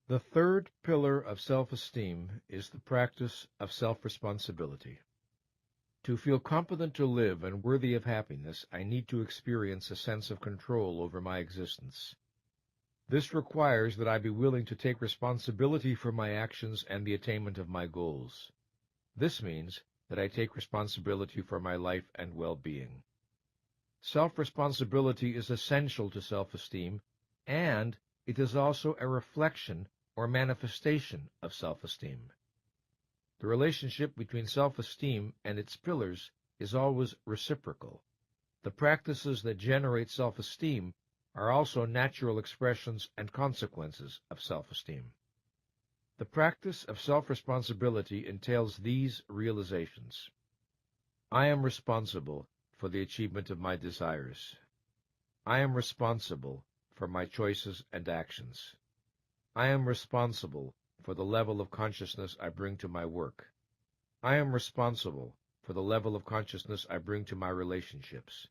The third pillar of self-esteem is the practice of self-responsibility. To feel competent to live and worthy of happiness, I need to experience a sense of control over my existence. This requires that I be willing to take responsibility for my actions and the attainment of my goals. This means that I take responsibility for my life and well-being. Self-responsibility is essential to self-esteem, and it is also a reflection or manifestation of self-esteem. The relationship between self-esteem and its pillars is always reciprocal. The practices that generate self-esteem are also natural expressions and consequences of self-esteem. The practice of self-responsibility entails these realizations. I am responsible for the achievement of my desires. I am responsible for my choices and actions. I am responsible for the level of consciousness I bring to my work. I am responsible for the level of consciousness I bring to my relationships.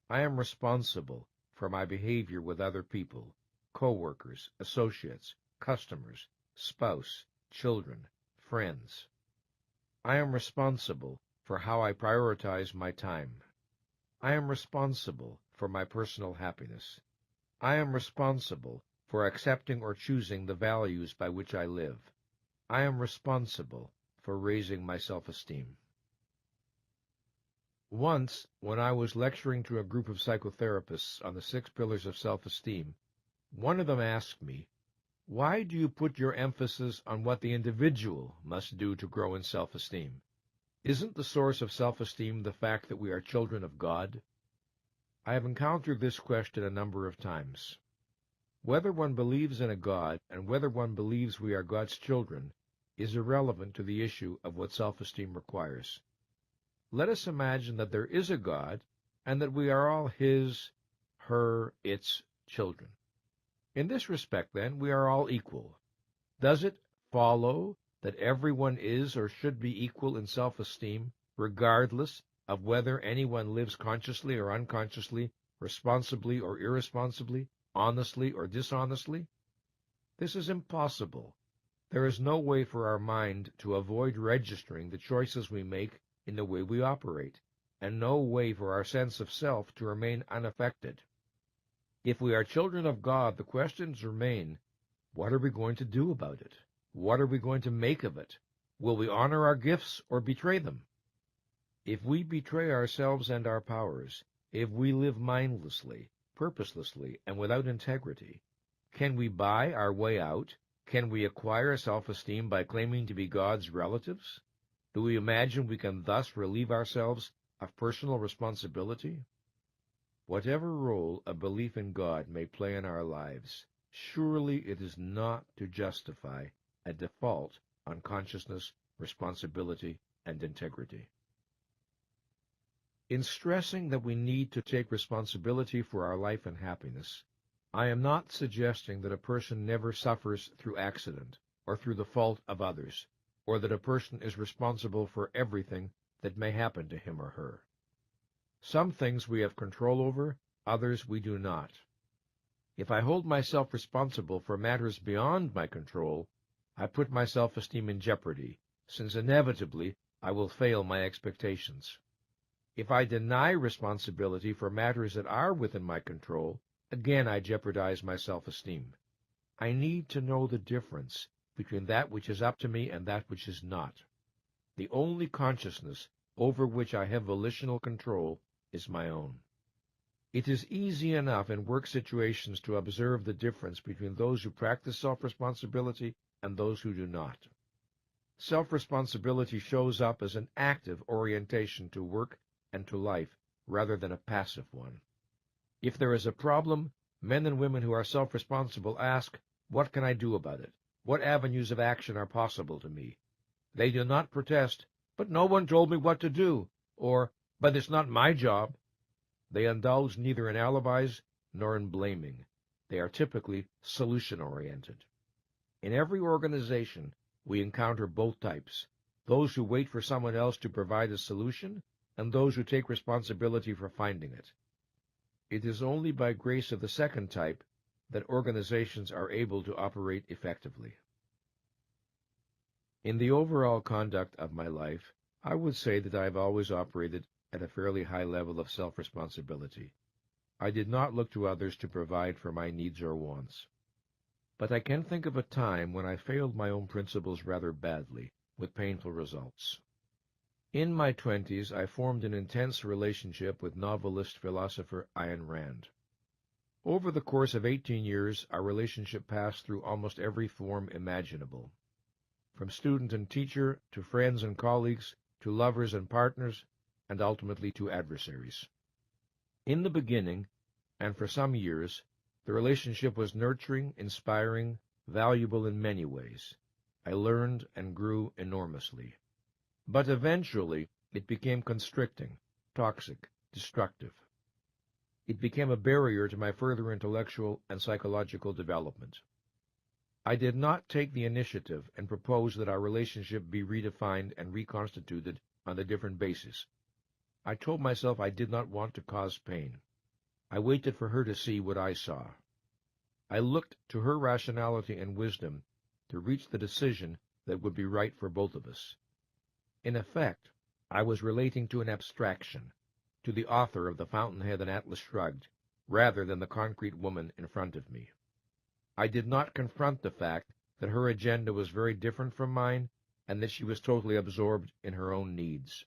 I am responsible for my behavior with other people, co-workers, associates, customers, spouse, children, friends. I am responsible for how I prioritize my time. I am responsible for my personal happiness. I am responsible for accepting or choosing the values by which I live. I am responsible for raising my self-esteem. Once, when I was lecturing to a group of psychotherapists on the 6 pillars of self-esteem, one of them asked me, "Why do you put your emphasis on what the individual must do to grow in self-esteem? Isn't the source of self-esteem the fact that we are children of God?" I have encountered this question a number of times. Whether one believes in a God and whether one believes we are God's children is irrelevant to the issue of what self-esteem requires. Let us imagine that there is a God and that we are all His, her, its children. In this respect, then, we are all equal. Does it follow that everyone is or should be equal in self-esteem, regardless of whether anyone lives consciously or unconsciously, responsibly or irresponsibly, honestly or dishonestly? This is impossible. There is no way for our mind to avoid registering the choices we make in the way we operate, and no way for our sense of self to remain unaffected. If we are children of God, the questions remain, what are we going to do about it? What are we going to make of it? Will we honor our gifts or betray them? If we betray ourselves and our powers, if we live mindlessly, purposelessly, and without integrity, can we buy our way out? Can we acquire self-esteem by claiming to be God's relatives? Do we imagine we can thus relieve ourselves of personal responsibility? Whatever role a belief in God may play in our lives, surely it is not to justify a default on consciousness, responsibility, and integrity. In stressing that we need to take responsibility for our life and happiness, I am not suggesting that a person never suffers through accident or through the fault of others, or that a person is responsible for everything that may happen to him or her. Some things we have control over, others we do not. If I hold myself responsible for matters beyond my control, I put my self-esteem in jeopardy, since inevitably I will fail my expectations. If I deny responsibility for matters that are within my control, again I jeopardize my self-esteem. I need to know the difference between that which is up to me and that which is not. The only consciousness over which I have volitional control is my own. It is easy enough in work situations to observe the difference between those who practice self-responsibility and those who do not. Self-responsibility shows up as an active orientation to work and to life, rather than a passive one. If there is a problem, men and women who are self-responsible ask, "What can I do about it? What avenues of action are possible to me?" They do not protest, "But no one told me what to do," or, "But it's not my job." They indulge neither in alibis nor in blaming. They are typically solution-oriented. In every organization, we encounter both types, those who wait for someone else to provide a solution, and those who take responsibility for finding it. It is only by grace of the second type that organizations are able to operate effectively. In the overall conduct of my life, I would say that I have always operated at a fairly high level of self-responsibility. I did not look to others to provide for my needs or wants. But I can think of a time when I failed my own principles rather badly, with painful results. In my 20s, I formed an intense relationship with novelist-philosopher Ayn Rand. Over the course of 18 years, our relationship passed through almost every form imaginable. From student and teacher, to friends and colleagues, to lovers and partners, and ultimately to adversaries. In the beginning, and for some years, the relationship was nurturing, inspiring, valuable in many ways. I learned and grew enormously. But eventually, it became constricting, toxic, destructive. It became a barrier to my further intellectual and psychological development. I did not take the initiative and propose that our relationship be redefined and reconstituted on a different basis. I told myself I did not want to cause pain. I waited for her to see what I saw. I looked to her rationality and wisdom to reach the decision that would be right for both of us. In effect, I was relating to an abstraction, to the author of The Fountainhead and Atlas Shrugged, rather than the concrete woman in front of me. I did not confront the fact that her agenda was very different from mine and that she was totally absorbed in her own needs.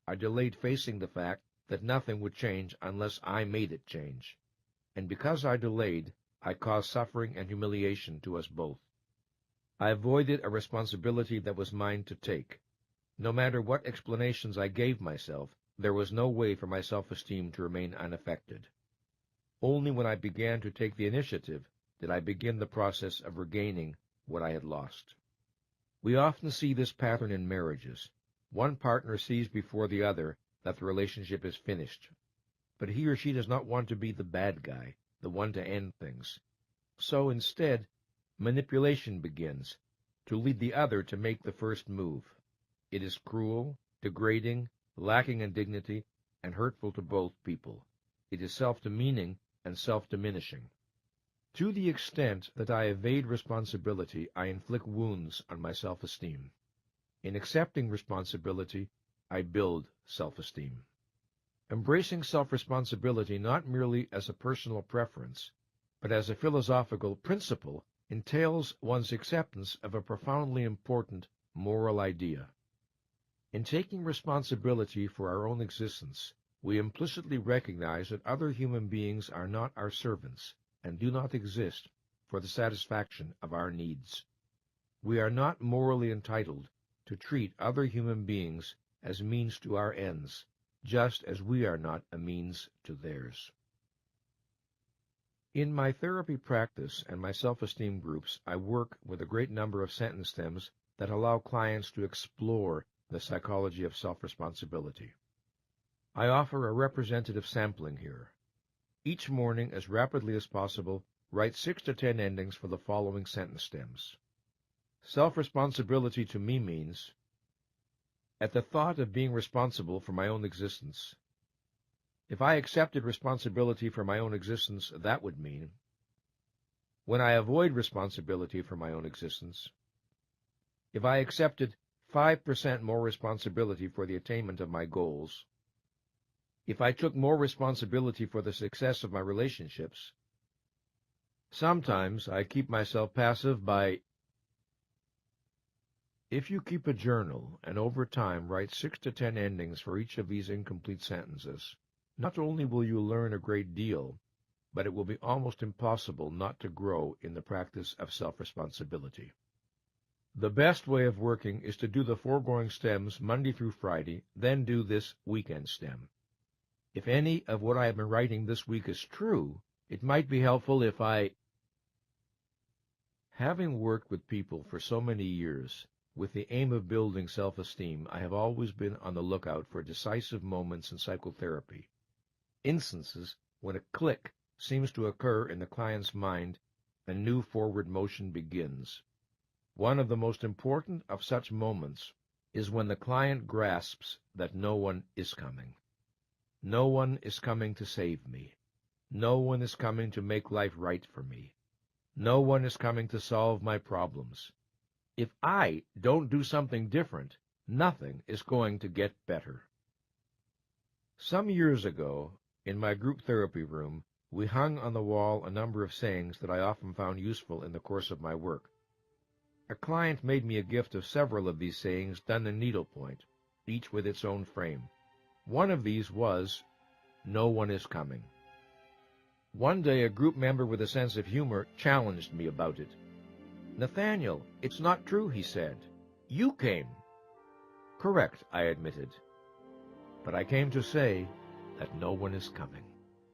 I delayed facing the fact that nothing would change unless I made it change. And because I delayed, I caused suffering and humiliation to us both. I avoided a responsibility that was mine to take. No matter what explanations I gave myself, there was no way for my self-esteem to remain unaffected. Only when I began to take the initiative did I begin the process of regaining what I had lost. We often see this pattern in marriages. One partner sees before the other that the relationship is finished, but he or she does not want to be the bad guy, the one to end things. So instead, manipulation begins, to lead the other to make the first move. It is cruel, degrading, lacking in dignity, and hurtful to both people. It is self-demeaning and self-diminishing. To the extent that I evade responsibility, I inflict wounds on my self-esteem. In accepting responsibility, I build self-esteem. Embracing self-responsibility not merely as a personal preference, but as a philosophical principle, entails one's acceptance of a profoundly important moral idea. In taking responsibility for our own existence, we implicitly recognize that other human beings are not our servants and do not exist for the satisfaction of our needs. We are not morally entitled to treat other human beings as means to our ends, just as we are not a means to theirs. In my therapy practice and my self-esteem groups, I work with a great number of sentence stems that allow clients to explore the psychology of self-responsibility. I offer a representative sampling here. Each morning, as rapidly as possible, write 6 to 10 endings for the following sentence stems. Self-responsibility to me means, at the thought of being responsible for my own existence. If I accepted responsibility for my own existence, that would mean, when I avoid responsibility for my own existence, if I accepted 5% more responsibility for the attainment of my goals, if I took more responsibility for the success of my relationships. Sometimes I keep myself passive by. If you keep a journal and over time write 6 to 10 endings for each of these incomplete sentences, not only will you learn a great deal, but it will be almost impossible not to grow in the practice of self-responsibility. The best way of working is to do the foregoing stems Monday through Friday, then do this weekend stem. If any of what I have been writing this week is true, it might be helpful if I. Having worked with people for so many years, with the aim of building self-esteem, I have always been on the lookout for decisive moments in psychotherapy, instances when a click seems to occur in the client's mind, a new forward motion begins. One of the most important of such moments is when the client grasps that no one is coming. No one is coming to save me. No one is coming to make life right for me. No one is coming to solve my problems. If I don't do something different, nothing is going to get better. Some years ago, in my group therapy room, we hung on the wall a number of sayings that I often found useful in the course of my work. A client made me a gift of several of these sayings done in needlepoint, each with its own frame. One of these was, "No one is coming." One day a group member with a sense of humor challenged me about it. "Nathaniel, it's not true," he said. "You came." "Correct," I admitted. But I came to say that no one is coming.